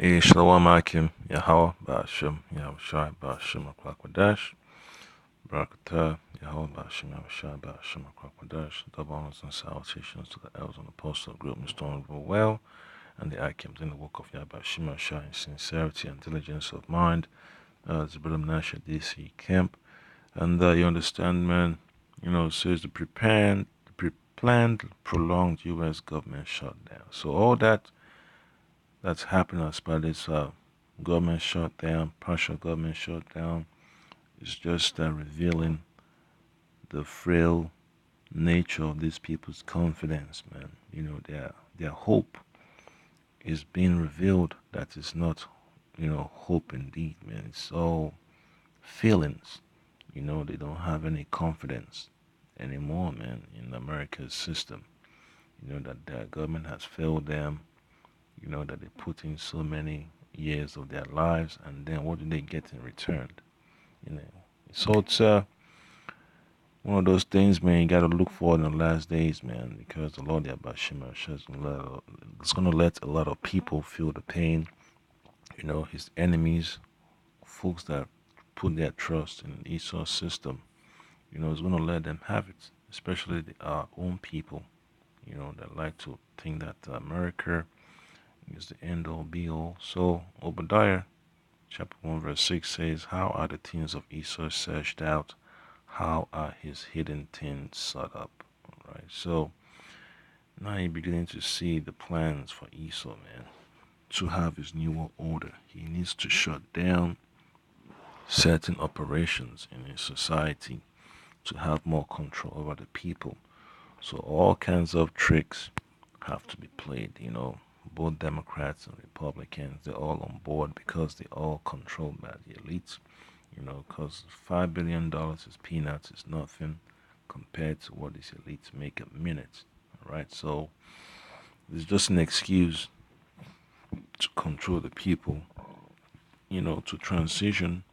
Shalom Akim, Yahweh, Ba'ashem, Yahushai, Ba'ashem, Akwakwa-Dash, Barakatah, Yahweh, Ba'ashem, Yahushai, Ba'ashem, Akwakwa-Dash, double honors and salutations to the elders and apostles of group restoring well, and the Akims in the work of Yahweh, Ba'ashem, Yahushai, in sincerity and diligence of mind, the Brother Nasha DC camp, and you understand, man, it says the pre-planned, prolonged U.S. government shutdown. So all that's happening as part of this government shutdown, partial government shutdown, is just revealing the frail nature of these people's confidence, man. Their hope is being revealed that it's not, hope indeed, man. It's all feelings. They don't have any confidence anymore, man, in America's system. That their government has failed them, that they put in so many years of their lives, and then what do they get in return? You know, so it's one of those things, man. You got to look for in the last days, man, because the Lord Yabashima is going to let a lot of people feel the pain. His enemies, folks that put their trust in Esau's system, is going to let them have it, especially our own people, that like to think that America is the end all be all. So Obadiah chapter 1 verse 6 says, how are the things of Esau searched out? How are his hidden things set up? All right. So now you're beginning to see the plans for Esau, man, to have his new world order. He needs to shut down certain operations in his society to have more control over the people. So all kinds of tricks have to be played, both Democrats and Republicans, they're all on board because they're all controlled by the elites, because $5 billion is peanuts, is nothing compared to what these elites make a minute, all right? So it's just an excuse to control the people, to transition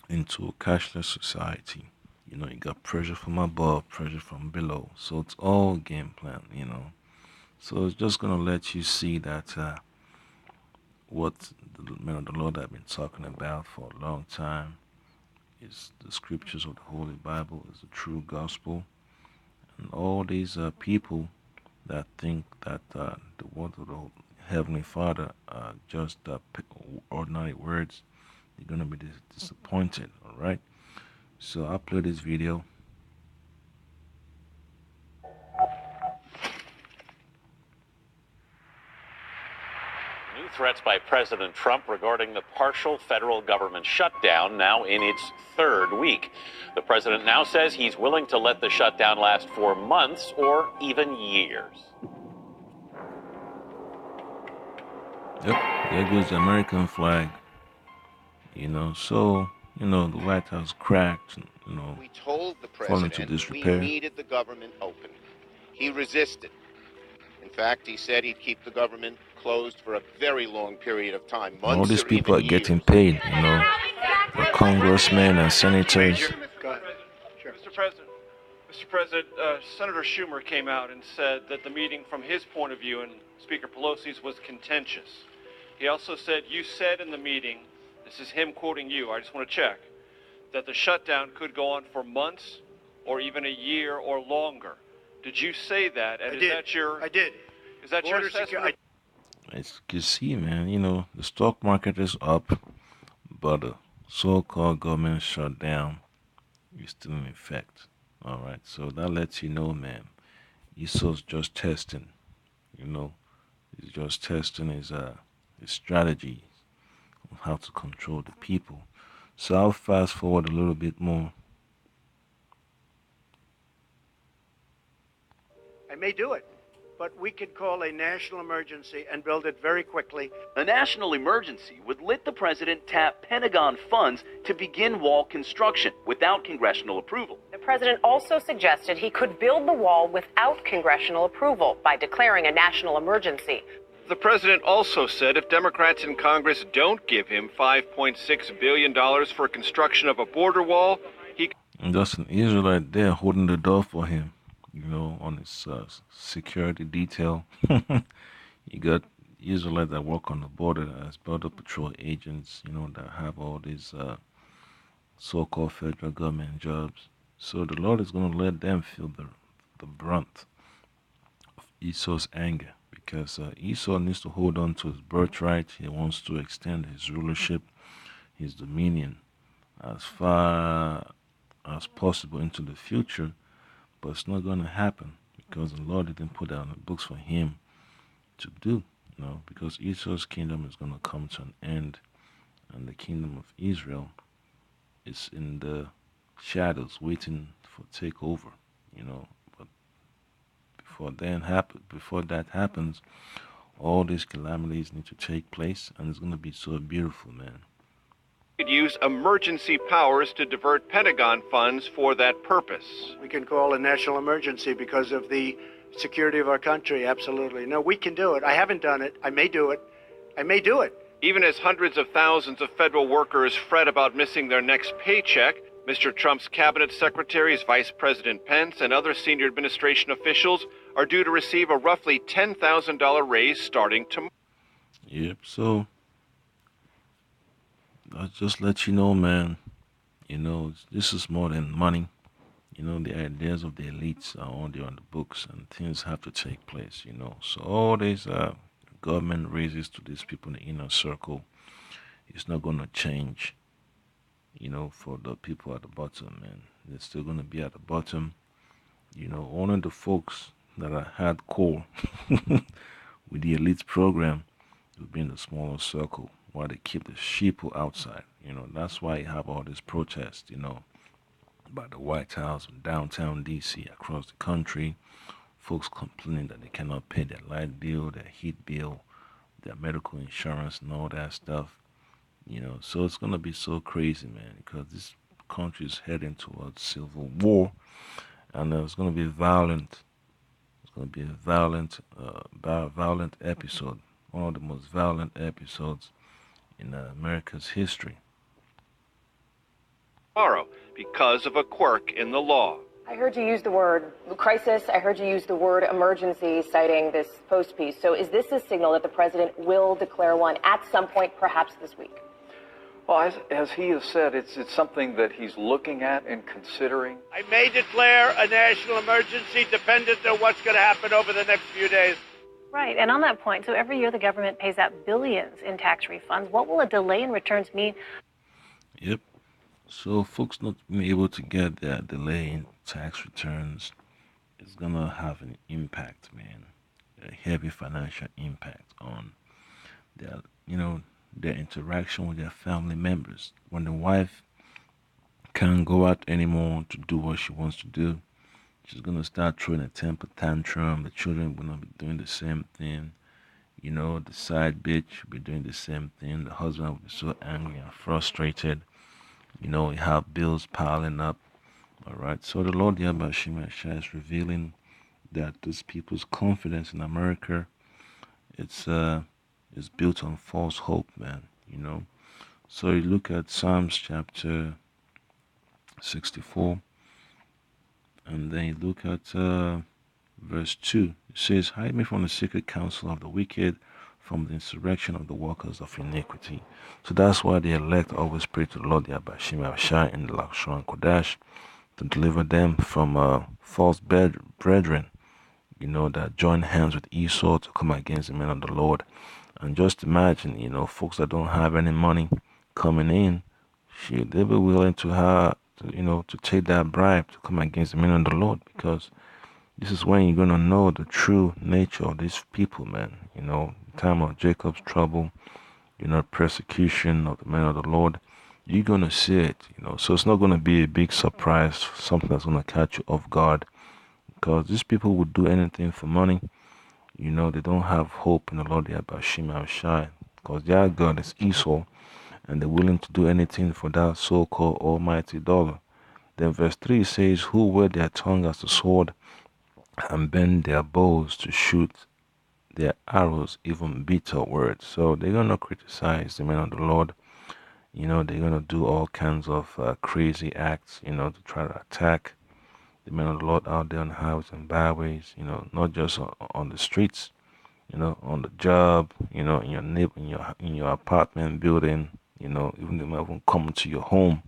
into a cashless society. You got pressure from above, pressure from below. So it's all game plan. So it's just going to let you see that what the Lord have been talking about for a long time is the scriptures of the Holy Bible, is the true gospel. And all these people that think that the word of the Heavenly Father are just ordinary words, they're going to be disappointed, all right? So I'll play this video. New threats by President Trump regarding the partial federal government shutdown now in its third week. The president now says he's willing to let the shutdown last for months or even years. Yep, there goes the American flag. So, the White House cracked, we told the fall into president disrepair. we needed the government open. He resisted. In fact, he said he'd keep the government closed for a very long period of time, months All these or people are even getting years. paid, the congressmen and senators. Mr. President, Senator Schumer came out and said that the meeting from his point of view and Speaker Pelosi's was contentious. He also said, you said in the meeting, this is him quoting you, I just want to check, that the shutdown could go on for months or even a year or longer. Did you say that? And I did. Is that your assessment? As you see, man, the stock market is up, but the so-called government shutdown is still in effect. All right, so that lets you know, man, Esau's just testing. He's just testing his strategy on how to control the people. So I'll fast forward a little bit more. I may do it, but we could call a national emergency and build it very quickly. A national emergency would let the president tap Pentagon funds to begin wall construction without congressional approval. The president also suggested he could build the wall without congressional approval by declaring a national emergency. The president also said if Democrats in Congress don't give him $5.6 billion for construction of a border wall, And just an Israelite there holding the door for him, on his security detail. you Israelites that work on the border as border patrol agents, that have all these so-called federal government jobs. So the Lord is going to let them feel the brunt of Esau's anger because Esau needs to hold on to his birthright. He wants to extend his rulership, his dominion, as far as possible into the future, but it's not going to happen because the Lord didn't put that on the books for him to do. Because Esau's kingdom is going to come to an end, and the kingdom of Israel is in the shadows, waiting for takeover. But before that happens, all these calamities need to take place, and it's going to be so beautiful, man. Could use emergency powers to divert Pentagon funds for that purpose. We can call a national emergency because of the security of our country. Absolutely. No, we can do it. I haven't done it. I may do it. I may do it. Even as hundreds of thousands of federal workers fret about missing their next paycheck, Mr. Trump's cabinet secretaries, Vice President Pence, and other senior administration officials are due to receive a roughly $10,000 raise starting tomorrow. Yep, so I'll just let you know, man, this is more than money. The ideas of the elites are all there on the books, and things have to take place. So all these government raises to these people in the inner circle, it's not going to change, for the people at the bottom, man. They're still going to be at the bottom. Only the folks that are hardcore with the elite program will be in the smaller circle while they keep the sheeple outside. That's why you have all these protests, by the White House, downtown DC, across the country. Folks complaining that they cannot pay their light bill, their heat bill, their medical insurance, and all that stuff. So it's gonna be so crazy, man, because this country is heading towards civil war, and it's gonna be violent. It's gonna be a violent episode, one of the most violent episodes in America's history. Tomorrow, because of a quirk in the law. I heard you use the word crisis. I heard you use the word emergency, citing this Post piece. So is this a signal that the president will declare one at some point, perhaps this week? Well, as he has said, it's something that he's looking at and considering. I may declare a national emergency dependent on what's going to happen over the next few days. Right, and on that point, so every year the government pays out billions in tax refunds. What will a delay in returns mean? Yep. So folks not being able to get their delay in tax returns is gonna have an impact, man. A heavy financial impact on their interaction with their family members. When the wife can't go out anymore to do what she wants to do, she's gonna start throwing a temper tantrum. The children will not be doing the same thing. The side bitch will be doing the same thing. The husband will be so angry and frustrated. You have bills piling up. All right. So the Lord Yabashima is revealing that these people's confidence in America, it's is built on false hope, man. So you look at Psalms chapter 64, and then you look at verse 2. It says, "Hide me from the secret counsel of the wicked, from the insurrection of the workers of iniquity." So that's why the elect always pray to the Lord Yabashim Abshai in the Lakshman Kodash to deliver them from false brethren, that join hands with Esau to come against the men of the Lord. And just imagine, folks that don't have any money coming in, they'll be willing to take that bribe to come against the men of the Lord, because this is when you're gonna know the true nature of these people, man. Time of Jacob's trouble, persecution of the men of the Lord. You're gonna see it, So it's not gonna be a big surprise, something that's gonna catch you off guard, because these people would do anything for money. They don't have hope in the Lord Yabashim Shai, because their God is Esau, and they're willing to do anything for that so-called almighty dollar. Then verse 3 says, "Who wear their tongue as the sword, and bend their bows to shoot their arrows, even bitter words." So they're going to criticize the men of the Lord. They're going to do all kinds of crazy acts, to try to attack the men of the Lord out there on highways and byways, not just on the streets. on the job, in your neighbor, in your apartment building, even they might even come into your home,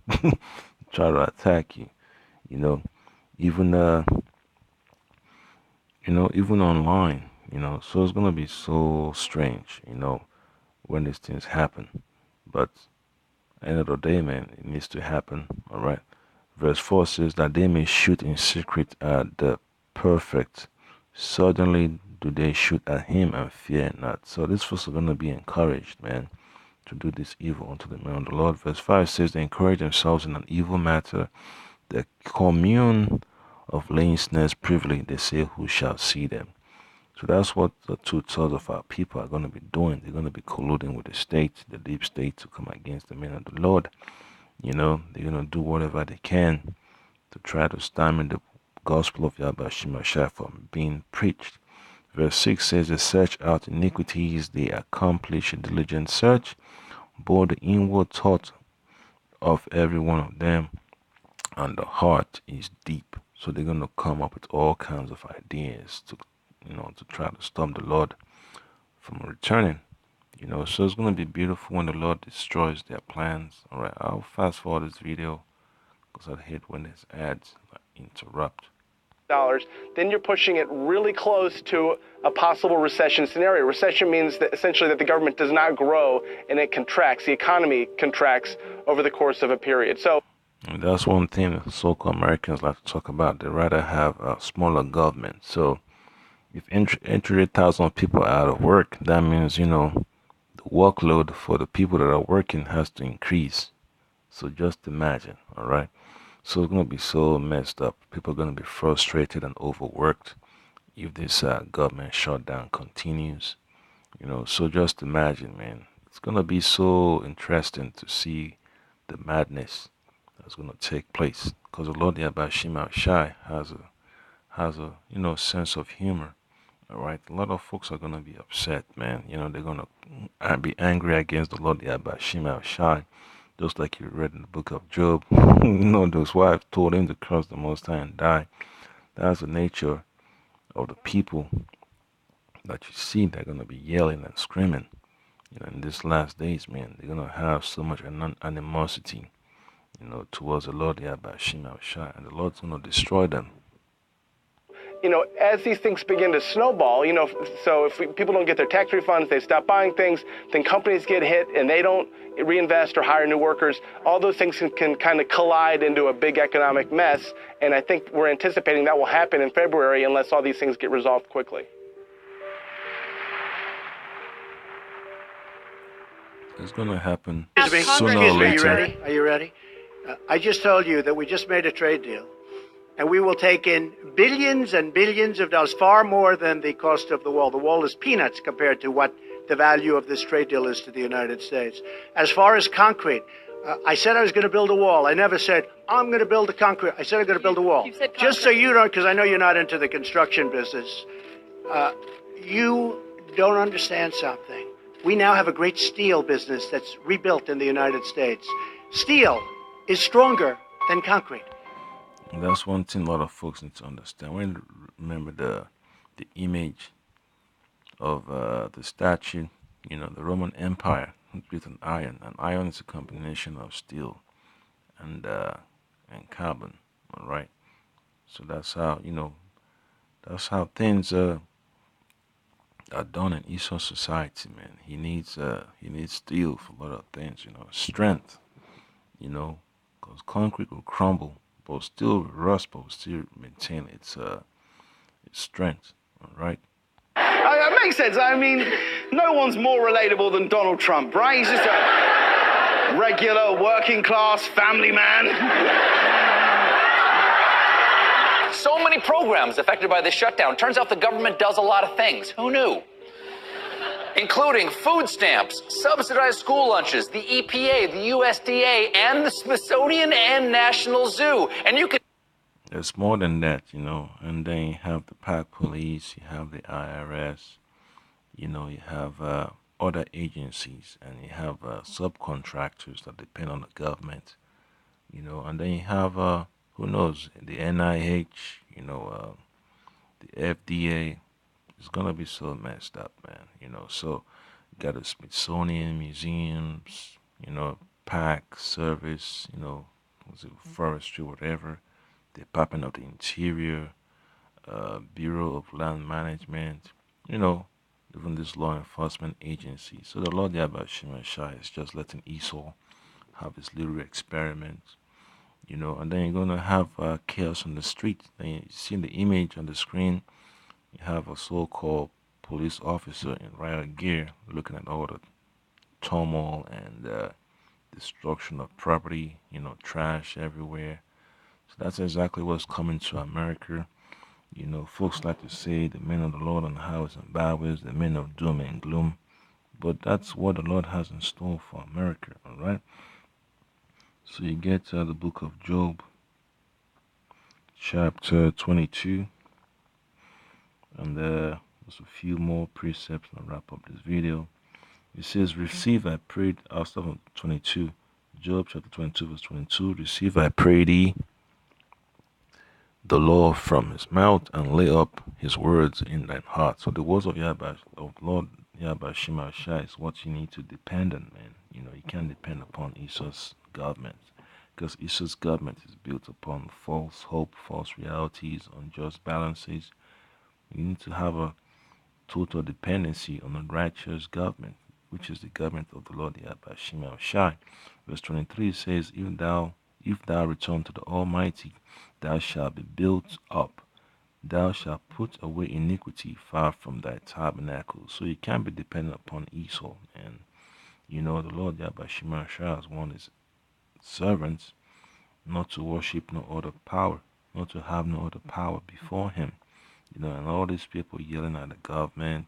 try to attack you, you know, even even online, So it's gonna be so strange, when these things happen. But end of the day, man, it needs to happen. All right. Verse 4 says that they may shoot in secret at the perfect. Suddenly do they shoot at him and fear not. So these folks are going to be encouraged, man, to do this evil unto the man of the Lord. Verse 5 says they encourage themselves in an evil matter. The commune of laying snares privily, they say, who shall see them? So that's what the 2/3 of our people are going to be doing. They're going to be colluding with the state, the deep state, to come against the men of the Lord. They're going to do whatever they can to try to stymie the gospel of Yahweh Shemashah from being preached. Verse 6 says, they search out iniquities, they accomplish a diligent search, both the inward thought of every one of them and the heart is deep. So they're going to come up with all kinds of ideas to try to stop the Lord from returning. So it's going to be beautiful when the Lord destroys their plans. All right, I'll fast forward this video because I hate when there's ads interrupt. Then you're pushing it really close to a possible recession scenario. Recession means that essentially that the government does not grow and it contracts. The economy contracts over the course of a period. So and that's one thing that so-called Americans like to talk about. They rather have a smaller government. So if 800,000 people are out of work, that means, the workload for the people that are working has to increase. So just imagine, all right? So it's going to be so messed up. People are going to be frustrated and overworked if this government shutdown continues. So just imagine, man. It's going to be so interesting to see the madness that's going to take place. Because the Lord Yabashima Shai has a sense of humor. All right, a lot of folks are gonna be upset, man. They're gonna be angry against the Lord Yabashima Shai, just like you read in the book of Job. Those wives told him to curse the Most High and die. That's the nature of the people that you see. They're gonna be yelling and screaming. In these last days, man, they're gonna have so much animosity, towards the Lord Yabashima Shai, and the Lord's gonna destroy them. As these things begin to snowball, so if people don't get their tax refunds, they stop buying things, then companies get hit and they don't reinvest or hire new workers. All those things can kind of collide into a big economic mess. And I think we're anticipating that will happen in February unless all these things get resolved quickly. It's going to happen Excuse me. sooner or later. Are you ready? I just told you that we just made a trade deal. And we will take in billions and billions of dollars, far more than the cost of the wall. The wall is peanuts compared to what the value of this trade deal is to the United States. As far as concrete, I said I was going to build a wall. I never said, I'm going to build a concrete. I said I'm going to build a wall. Just so you don't, because I know you're not into the construction business, you don't understand something. We now have a great steel business that's rebuilt in the United States. Steel is stronger than concrete. And that's one thing a lot of folks need to understand. When you remember the image of the statue, the Roman Empire built on iron, and iron is a combination of steel and carbon. All right, so that's how things are done in Eastern society, man. He needs steel for a lot of things, strength, because concrete will crumble, but still rust, but will still maintain its strength. All right. That makes sense. I mean, no one's more relatable than Donald Trump, right? He's just a regular working class family man. So many programs affected by the shutdown. Turns out the government does a lot of things. Who knew? Including food stamps, subsidized school lunches, the EPA, the USDA, and the Smithsonian and National Zoo. And you can... There's more than that, and then you have the Pac Police, you have the IRS, you have other agencies, and you have subcontractors that depend on the government, and then you have, who knows, the NIH, the FDA, it's gonna be so messed up, man. So you got the Smithsonian museums, park service, was it forestry, whatever. They're popping up the interior, Bureau of Land Management, you know, even this law enforcement agency. So the Lord Yahweh Shema Shai is just letting Esau have his little experiment, and then you're gonna have chaos on the street. Then you see the image on the screen. You have a so-called police officer in riot gear looking at all the turmoil and destruction of property, trash everywhere. So that's exactly what's coming to America. Folks like to say the men of the Lord on highways and byways, the men of doom and gloom. But that's what the Lord has in store for America, all right? So you get the book of Job, chapter 22, and there's a few more precepts and I'll wrap up this video. It says, receive, I prayed, I'll start from 22. Job chapter 22, verse 22. Receive, I pray thee, the law from his mouth, and lay up his words in thine heart. So the words of Yahweh, of Lord Yahweh Shema Shai, is what you need to depend on, man. You can't depend upon Esau's government, because Esau's government is built upon false hope, false realities, unjust balances. You need to have a total dependency on a righteous government, which is the government of the Lord Yahweh Shema Shai. Verse 23 says, if thou return to the Almighty, thou shalt be built up. Thou shalt put away iniquity far from thy tabernacle. So you can't be dependent upon Esau. And the Lord Yahweh Shema Shai has warned his servants not to worship no other power, not to have no other power before him. And all these people yelling at the government,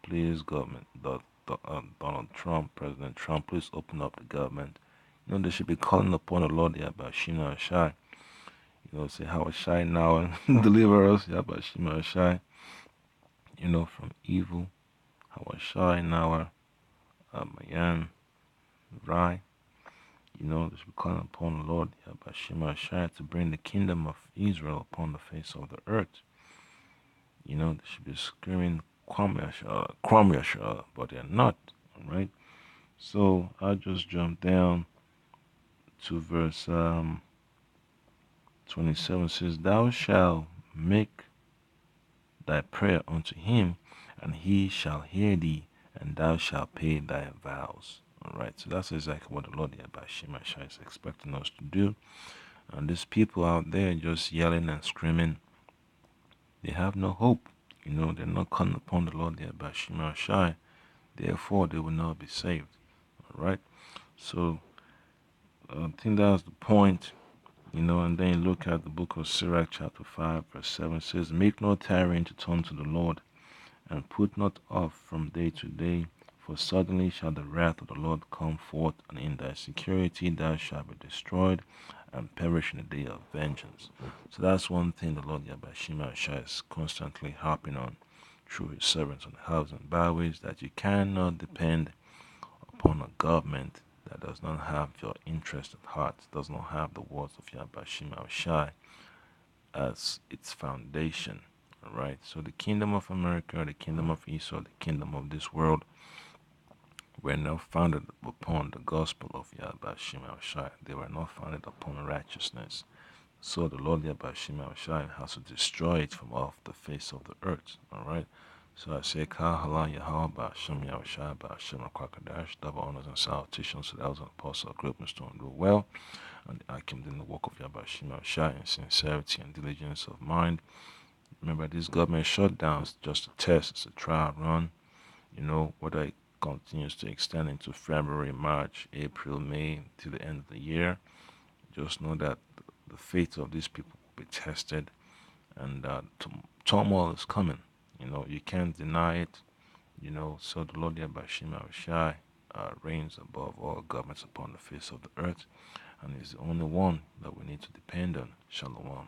please, government, Donald Trump, President Trump, please open up the government. They should be calling upon the Lord Yahweh Shema Shai. Say, how Shai now and deliver us, Yahweh Shema Shai, from evil. How Shai now, Mayan, Rai. They should be calling upon the Lord Yahweh Shema Shai to bring the kingdom of Israel upon the face of the earth. They should be screaming Kwam Yasha, but they're not, alright? So I'll just jump down to verse 27. Says, thou shalt make thy prayer unto him, and he shall hear thee, and thou shalt pay thy vows. Alright, so that's exactly what the Lord Yahweh Shema Shai is expecting us to do. And these people out there just yelling and screaming, they have no hope. They're not calling upon the Lord Yahweh Shema Shai. Therefore, they will not be saved. Alright? So, I think that's the point. And then you look at the book of Sirach, chapter 5, verse 7 says, make no tarrying to turn to the Lord, and put not off from day to day, for suddenly shall the wrath of the Lord come forth, and in thy security thou shalt be destroyed, and perish in the day of vengeance. So that's one thing the Lord Yahweh Shema Shai is constantly harping on through his servants on the highways and byways, that you cannot depend upon a government that does not have your interest at heart, does not have the words of Yahweh Shema Shai as its foundation. Alright, so the kingdom of America, the kingdom of Esau, the kingdom of this world were not founded upon the gospel of Yahweh Shema Shai. They were not founded upon righteousness. So the Lord Yahweh Shema Shai has to destroy it from off the face of the earth. Alright, so I say, Ka Halal Yahweh Ba'ashem Yahushai Ba'ashem Rakwakadash, double honors and salutations to the elders and apostles of great wisdom and do well, and I came in the work of Yahweh Shema Shai in sincerity and diligence of mind. Remember, this government shutdown is just a test, it's a trial run. Whether it continues to extend into February, March, April, May, to the end of the year, just know that the fate of these people will be tested, and turmoil is coming. You can't deny it. So the Lord Yahweh Shema Shai reigns above all governments upon the face of the earth, and is the only one that we need to depend on. Shalom.